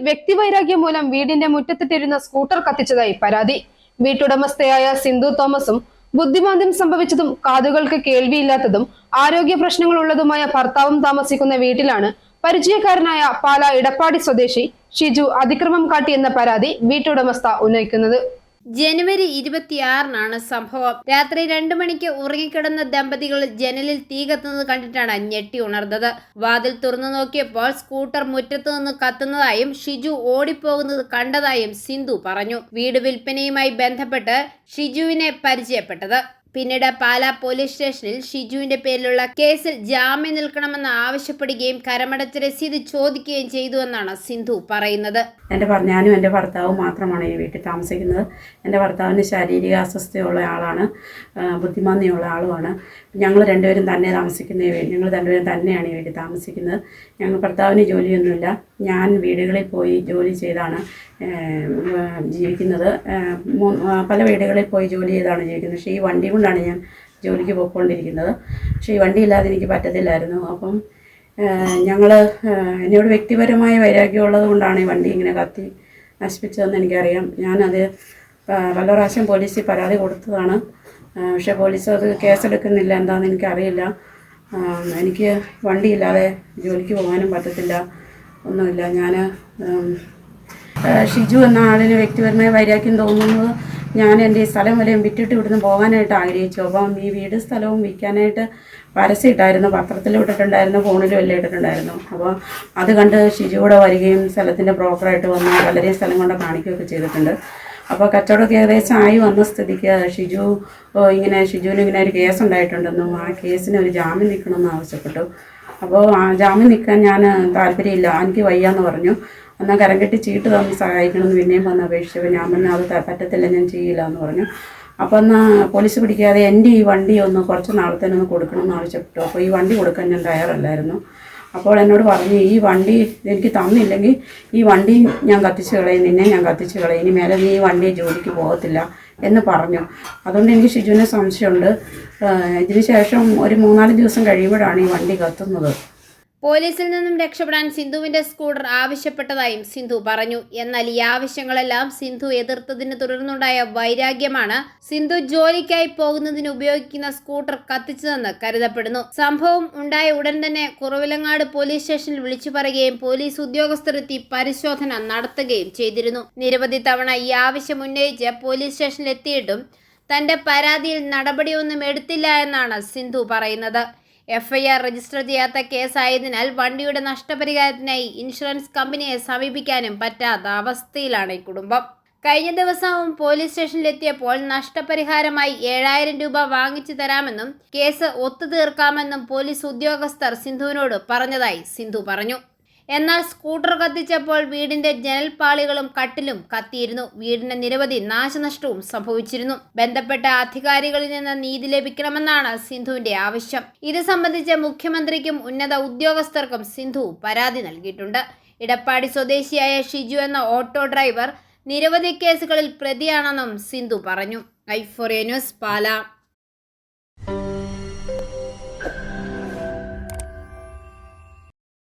വ്യക്തിവൈരാഗ്യം മൂലം വീടിന്റെ മുറ്റത്തിട്ടിരുന്ന സ്കൂട്ടർ കത്തിച്ചതായി പരാതി. വീട്ടുടമസ്ഥയായ സിന്ധു തോമസും ബുദ്ധിമാന്ദ്യം സംഭവിച്ചതും കാതുകൾക്ക് കേൾവിയില്ലാത്തതും ആരോഗ്യ പ്രശ്നങ്ങൾ ഉള്ളതുമായ ഭർത്താവും താമസിക്കുന്ന വീട്ടിലാണ് പരിചയക്കാരനായ പാലാ ഇടപ്പാടി സ്വദേശി ഷിജു അതിക്രമം കാട്ടിയെന്ന പരാതി വീട്ടുടമസ്ഥ ഉന്നയിക്കുന്നത്. ജനുവരി 26-നാണ് സംഭവം. രാത്രി 2 മണിക്ക് ഉറങ്ങിക്കിടന്ന ദമ്പതികൾ ജനലിൽ തീ കത്തുന്നത് കണ്ടിട്ടാണ് ഞെട്ടി ഉണർന്നത്. വാതിൽ തുറന്നു നോക്കിയപ്പോൾ സ്കൂട്ടർ മുറ്റത്തു നിന്ന് കത്തുന്നതായും ഷിജു ഓടിപ്പോകുന്നത് കണ്ടതായും സിന്ധു പറഞ്ഞു. വീട് വിൽപ്പനയുമായി ബന്ധപ്പെട്ട് ഷിജുവിനെ പരിചയപ്പെട്ടത്. പിന്നീട് പാലാ പോലീസ് സ്റ്റേഷനിൽ ഷിജുവിന്റെ പേരിലുള്ള കേസിൽ ജാമ്യം നിൽക്കണമെന്ന് ആവശ്യപ്പെടുകയും കരമടച്ച രസീത് ചോദിക്കുകയും ചെയ്തുവെന്നാണ് സിന്ധു പറയുന്നത്. ഞാനും എൻ്റെ ഭർത്താവും മാത്രമാണ് ഈ വീട്ടിൽ താമസിക്കുന്നത്. എൻ്റെ ഭർത്താവിന് ശാരീരിക അസ്വസ്ഥയുള്ള ആളാണ്, ബുദ്ധിമാന്ദ്യമുള്ള ആളുമാണ്. ഞങ്ങൾ രണ്ടുപേരും തന്നെ ഞങ്ങൾ രണ്ടുപേരും തന്നെയാണ് ഈ വീട്ടിൽ താമസിക്കുന്നത്. ഭർത്താവിന് ജോലിയൊന്നുമില്ല. ഞാൻ വീടുകളിൽ പോയി ജോലി ചെയ്താണ് ജീവിക്കുന്നത്. പല വീടുകളിൽ പോയി ജോലി ചെയ്താണ് ജീവിക്കുന്നത്. പക്ഷേ ഈ വണ്ടി കൊണ്ടാണ് ഞാൻ ജോലിക്ക് പോയിക്കൊണ്ടിരിക്കുന്നത്. പക്ഷേ ഈ വണ്ടി ഇല്ലാതെ എനിക്ക് പറ്റത്തില്ലായിരുന്നു. അപ്പം എന്നോട് വ്യക്തിപരമായ വൈരാഗ്യമുള്ളത് കൊണ്ടാണ് ഈ വണ്ടി ഇങ്ങനെ കത്തി നശിപ്പിച്ചതെന്ന് എനിക്കറിയാം. ഞാനത് പല പ്രാവശ്യം പോലീസിൽ പരാതി കൊടുത്തതാണ്. പക്ഷേ പോലീസ് അത് കേസെടുക്കുന്നില്ല. എന്താണെന്ന് എനിക്കറിയില്ല. എനിക്ക് വണ്ടിയില്ലാതെ ജോലിക്ക് പോകാനും പറ്റത്തില്ല, ഒന്നുമില്ല. ഷിജു എന്ന ആളിന് വ്യക്തിപരമായ വൈരാഗ്യം തോന്നുന്നത് ഞാൻ എൻ്റെ ഈ സ്ഥലം വരെയും വിറ്റിട്ട് ഇവിടുന്ന് പോകാനായിട്ട് ആഗ്രഹിച്ചു. അപ്പം ഈ വീട് സ്ഥലവും വിൽക്കാനായിട്ട് പരസ്യമിട്ടായിരുന്നു, പത്രത്തിലും ഇട്ടിട്ടുണ്ടായിരുന്നു, ഫോണിലും എല്ലാം ഇട്ടിട്ടുണ്ടായിരുന്നു. അപ്പോൾ അത് കണ്ട് ഷിജു കൂടെ വരികയും സ്ഥലത്തിൻ്റെ ബ്രോക്കറായിട്ട് വന്ന് വളരെ സ്ഥലം കൊണ്ട് കാണിക്കുകയൊക്കെ ചെയ്തിട്ടുണ്ട്. അപ്പോൾ കച്ചവടമൊക്കെ ഏകദേശം ആയി വന്ന സ്ഥിതിക്ക് ഷിജുവിന് ഇങ്ങനെ ഒരു കേസ് ഉണ്ടായിട്ടുണ്ടെന്നും ആ കേസിന് ഒരു ജാമ്യം നിൽക്കണമെന്ന് ആവശ്യപ്പെട്ടു. അപ്പോൾ ആ ജാമ്യം നിൽക്കാൻ ഞാൻ താല്പര്യമില്ല, എനിക്ക് വയ്യാന്ന് പറഞ്ഞു. എന്നാൽ കരം കെട്ടി ചീട്ട് തന്ന് സഹായിക്കണമെന്ന് പിന്നെയും വന്ന് അപേക്ഷിച്ചപ്പോൾ ഞാൻ പറഞ്ഞു അത് പറ്റത്തില്ല, ഞാൻ ചെയ്യില്ല എന്ന് പറഞ്ഞു. അപ്പോൾ എന്നാൽ പോലീസ് പിടിക്കാതെ എൻ്റെ ഈ വണ്ടി കുറച്ച് നാളത്തേനൊന്ന് കൊടുക്കണമെന്ന് ആവശ്യപ്പെട്ടു. അപ്പോൾ ഈ വണ്ടി കൊടുക്കാൻ ഞാൻ തയ്യാറല്ലായിരുന്നു. അപ്പോൾ എന്നോട് പറഞ്ഞു, ഈ വണ്ടി എനിക്ക് തന്നില്ലെങ്കിൽ ഈ വണ്ടി ഞാൻ കത്തിച്ച് കളയും, നിന്നെ ഞാൻ കത്തിച്ച് കളയും, ഇനി മേലെ നീ ഈ വണ്ടി ജോലിക്ക് പോകത്തില്ല എന്ന് പറഞ്ഞു. അതുകൊണ്ട് എനിക്ക് ഷിജുവിനെ സംശയമുണ്ട്. ഇതിന് ശേഷം ഒരു 3-4 ദിവസം കഴിയുമ്പോഴാണ് ഈ വണ്ടി കത്തുന്നത്. പോലീസിൽ നിന്നും രക്ഷപ്പെടാൻ സിന്ധുവിന്റെ സ്കൂട്ടർ ആവശ്യപ്പെട്ടതായും സിന്ധു പറഞ്ഞു. എന്നാൽ ഈ ആവശ്യങ്ങളെല്ലാം സിന്ധു എതിർത്തതിനെ തുടർന്നുണ്ടായ വൈരാഗ്യമാണ് സിന്ധു ജോലിക്കായി പോകുന്നതിന് ഉപയോഗിക്കുന്ന സ്കൂട്ടർ കത്തിച്ചതെന്ന് കരുതപ്പെടുന്നു. സംഭവം ഉണ്ടായ ഉടൻ തന്നെ കുറവിലങ്ങാട് പോലീസ് സ്റ്റേഷനിൽ വിളിച്ചു പറയുകയും പോലീസ് ഉദ്യോഗസ്ഥരെത്തി പരിശോധന നടത്തുകയും ചെയ്തിരുന്നു. നിരവധി തവണ ഈ ആവശ്യം ഉന്നയിച്ച് പോലീസ് സ്റ്റേഷനിൽ എത്തിയിട്ടും തന്റെ പരാതിയിൽ നടപടിയൊന്നും എടുത്തില്ല എന്നാണ് സിന്ധു പറയുന്നത്. FIR രജിസ്റ്റർ ചെയ്യാത്ത കേസായതിനാൽ വണ്ടിയുടെ നഷ്ടപരിഹാരത്തിനായി ഇൻഷുറൻസ് കമ്പനിയെ സമീപിക്കാനും പറ്റാത്ത അവസ്ഥയിലാണ് ഈ കുടുംബം. കഴിഞ്ഞ ദിവസവും പോലീസ് സ്റ്റേഷനിലെത്തിയപ്പോൾ നഷ്ടപരിഹാരമായി 7000 രൂപ വാങ്ങിച്ചു തരാമെന്നും കേസ് ഒത്തുതീർക്കാമെന്നും പോലീസ് ഉദ്യോഗസ്ഥർ സിന്ധുവിനോട് പറഞ്ഞതായി സിന്ധു പറഞ്ഞു. എന്നാൽ സ്കൂട്ടർ കത്തിച്ചപ്പോൾ വീടിന്റെ ജനൽപ്പാളികളും കട്ടിലും കത്തിയിരുന്നു. വീടിന് നിരവധി നാശനഷ്ടവും സംഭവിച്ചിരുന്നു. ബന്ധപ്പെട്ട അധികാരികളിൽ നിന്ന് നീതി ലഭിക്കണമെന്നാണ് സിന്ധുവിന്റെ ആവശ്യം. ഇത് സംബന്ധിച്ച് മുഖ്യമന്ത്രിക്കും ഉന്നത ഉദ്യോഗസ്ഥർക്കും സിന്ധു പരാതി നൽകിയിട്ടുണ്ട്. ഇടപ്പാടി സ്വദേശിയായ ഷിജു എന്ന ഓട്ടോ ഡ്രൈവർ നിരവധി കേസുകളിൽ പ്രതിയാണെന്നും സിന്ധു പറഞ്ഞു. ഐ4A ന്യൂസ്, പാലാ.